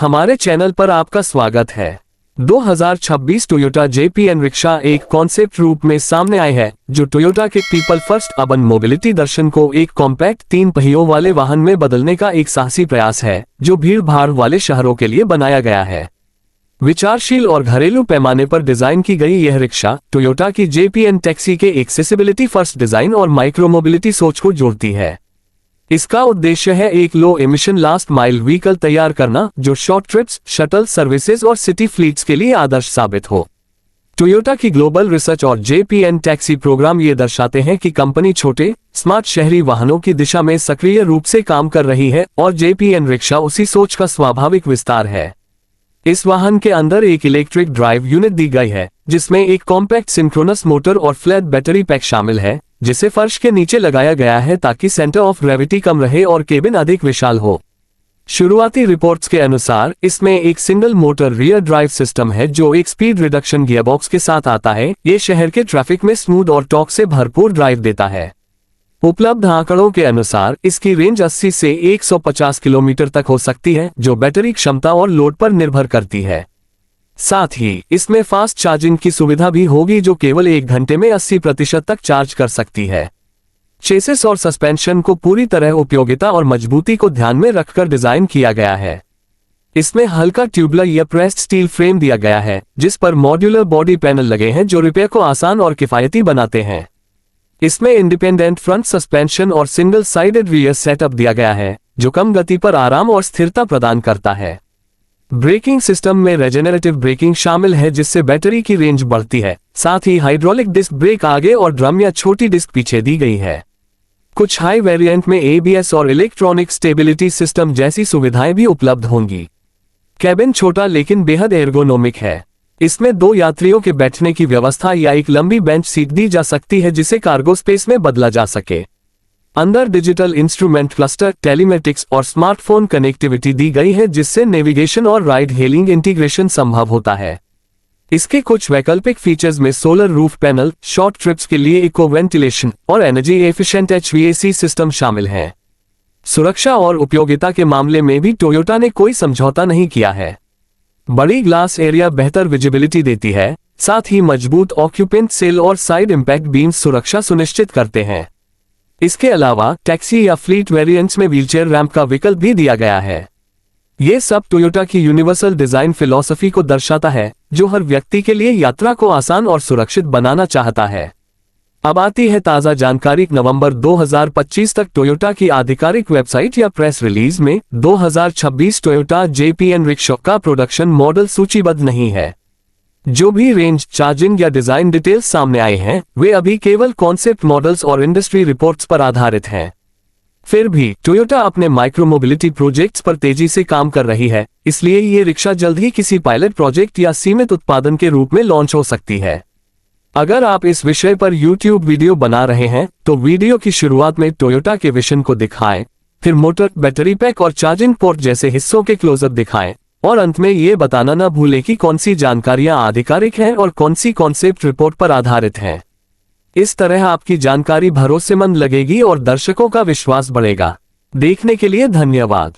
हमारे चैनल पर आपका स्वागत है। 2026 टोयोटा JPN रिक्शा एक कॉन्सेप्ट रूप में सामने आई है, जो टोयोटा के पीपल फर्स्ट अर्बन मोबिलिटी दर्शन को एक कॉम्पैक्ट 3 पहियों वाले वाहन में बदलने का एक साहसी प्रयास है, जो भीड़ भाड़ वाले शहरों के लिए बनाया गया है। विचारशील और घरेलू पैमाने पर डिजाइन की गई यह रिक्शा टोयोटा की JPN टैक्सी के एक्सेसिबिलिटी फर्स्ट डिजाइन और माइक्रो मोबिलिटी सोच को जोड़ती है। इसका उद्देश्य है एक लो एमिशन लास्ट माइल व्हीकल तैयार करना, जो शॉर्ट ट्रिप्स, शटल सर्विसेज और सिटी फ्लीट्स के लिए आदर्श साबित हो। टोयोटा की ग्लोबल रिसर्च और JPN टैक्सी प्रोग्राम ये दर्शाते हैं कि कंपनी छोटे, स्मार्ट शहरी वाहनों की दिशा में सक्रिय रूप से काम कर रही है और JPN रिक्शा उसी सोच का स्वाभाविक विस्तार है। इस वाहन के अंदर एक इलेक्ट्रिक ड्राइव यूनिट दी गई है, जिसमें एक कॉम्पैक्ट सिंक्रोनस मोटर और फ्लैट बैटरी पैक शामिल है, जिसे फर्श के नीचे लगाया गया है ताकि सेंटर ऑफ ग्रेविटी कम रहे और केबिन अधिक विशाल हो। शुरुआती रिपोर्ट्स के अनुसार इसमें एक single motor rear drive system है, जो एक स्पीड रिडक्शन गियरबॉक्स के साथ आता है। ये शहर के ट्रैफिक में स्मूथ और टॉर्क से भरपूर ड्राइव देता है। उपलब्ध आंकड़ों के अनुसार इसकी रेंज 80 से 150 किलोमीटर तक हो सकती है, जो बैटरी क्षमता और लोड पर निर्भर करती है। साथ ही इसमें फास्ट चार्जिंग की सुविधा भी होगी, जो केवल 1 घंटे में 80% तक चार्ज कर सकती है। चेसिस और सस्पेंशन को पूरी तरह उपयोगिता और मजबूती को ध्यान में रखकर डिजाइन किया गया है। इसमें हल्का ट्यूबुलर या प्रेस्ड स्टील फ्रेम दिया गया है, जिस पर मॉड्यूलर बॉडी पैनल लगे हैं, जो रिपेयर को आसान और किफायती बनाते हैं। इसमें इंडिपेंडेंट फ्रंट सस्पेंशन और सिंगल साइडेड रियर सेटअप दिया गया है, जो कम गति पर आराम और स्थिरता प्रदान करता है। ब्रेकिंग सिस्टम में रेजेनरेटिव ब्रेकिंग शामिल है, जिससे बैटरी की रेंज बढ़ती है। साथ ही हाइड्रोलिक डिस्क ब्रेक आगे और ड्रम या छोटी डिस्क पीछे दी गई है। कुछ हाई वेरिएंट में ABS और इलेक्ट्रॉनिक स्टेबिलिटी सिस्टम जैसी सुविधाएं भी उपलब्ध होंगी। कैबिन छोटा लेकिन बेहद एर्गोनोमिक है। इसमें 2 यात्रियों के बैठने की व्यवस्था या एक लंबी बेंच सीट दी जा सकती है, जिसे कार्गो स्पेस में बदला जा सके। अंदर डिजिटल इंस्ट्रूमेंट क्लस्टर, टेलीमेटिक्स और स्मार्टफोन कनेक्टिविटी दी गई है, जिससे नेविगेशन और राइड हेलिंग इंटीग्रेशन संभव होता है। इसके कुछ वैकल्पिक फीचर्स में solar roof panel, short trips के लिए इको वेंटिलेशन और एनर्जी एफिशिएंट HVAC सिस्टम शामिल हैं। सुरक्षा और उपयोगिता के मामले में भी टोयोटा ने कोई समझौता नहीं किया है। बड़ी ग्लास एरिया बेहतर विजिबिलिटी देती है, साथ ही मजबूत ऑक्यूपेंट सेल और साइड इंपैक्ट बीम्स सुरक्षा सुनिश्चित करते हैं। इसके अलावा टैक्सी या फ्लीट वेरिएंट्स में व्हीलचेयर रैंप का विकल्प भी दिया गया है। ये सब टोयोटा की यूनिवर्सल डिजाइन फिलॉसफी को दर्शाता है, जो हर व्यक्ति के लिए यात्रा को आसान और सुरक्षित बनाना चाहता है। अब आती है ताज़ा जानकारी। नवंबर 2025 तक टोयोटा की आधिकारिक वेबसाइट या प्रेस रिलीज में 2026 टोयोटा JPN रिक्शा का प्रोडक्शन मॉडल सूचीबद्ध नहीं है। जो भी रेंज, चार्जिंग या डिजाइन डिटेल्स सामने आए हैं, वे अभी केवल कॉन्सेप्ट मॉडल्स और इंडस्ट्री रिपोर्ट्स पर आधारित हैं। फिर भी टोयोटा अपने माइक्रो मोबिलिटी प्रोजेक्ट्स पर तेजी से काम कर रही है, इसलिए ये रिक्शा जल्द ही किसी पायलट प्रोजेक्ट या सीमित उत्पादन के रूप में लॉन्च हो सकती है। अगर आप इस विषय पर YouTube वीडियो बना रहे हैं, तो वीडियो की शुरुआत में टोयोटा के विजन को दिखाएं, फिर मोटर, बैटरी पैक और चार्जिंग पोर्ट जैसे हिस्सों के क्लोजअप दिखाएं, और अंत में ये बताना न भूलें कि कौन सी जानकारियां आधिकारिक हैं और कौन सी कॉन्सेप्ट रिपोर्ट पर आधारित हैं। इस तरह आपकी जानकारी भरोसेमंद लगेगी और दर्शकों का विश्वास बढ़ेगा। देखने के लिए धन्यवाद।